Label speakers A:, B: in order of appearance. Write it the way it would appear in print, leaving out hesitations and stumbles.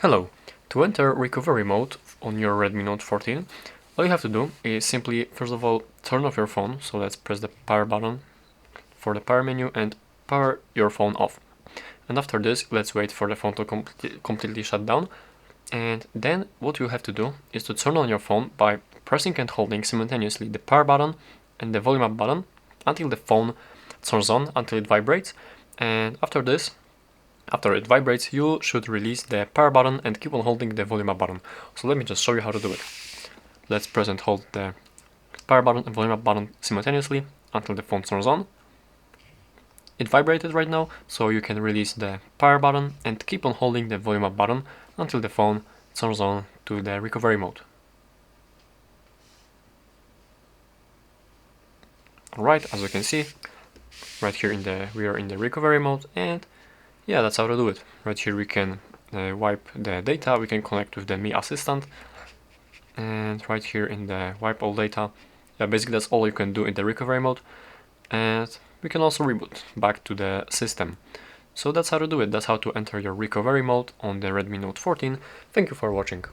A: Hello! To enter recovery mode on your Redmi Note 14, all you have to do is simply, first of all, turn off your phone. So let's press the power button for the power menu and power your phone off. And after this, let's wait for the phone to completely shut down. And then what you have to do is to turn on your phone by pressing and holding simultaneously the power button and the volume up button until the phone turns on, until it vibrates. And after this, after it vibrates, you should release the power button and keep on holding the volume up button. So let me just show you how to do it. Let's press and hold the power button and volume up button simultaneously until the phone turns on. It vibrated right now, so you can release the power button and keep on holding the volume up button until the phone turns on to the recovery mode. Alright, as you can see, right here we are in the recovery mode, and yeah, that's how to do it. Right here we can wipe the data, we can connect with the Mi Assistant, and right here in the wipe all data, yeah, basically that's all you can do in the recovery mode, and we can also reboot back to the system. So that's how to do it, that's how to enter your recovery mode on the Redmi Note 14. Thank you for watching.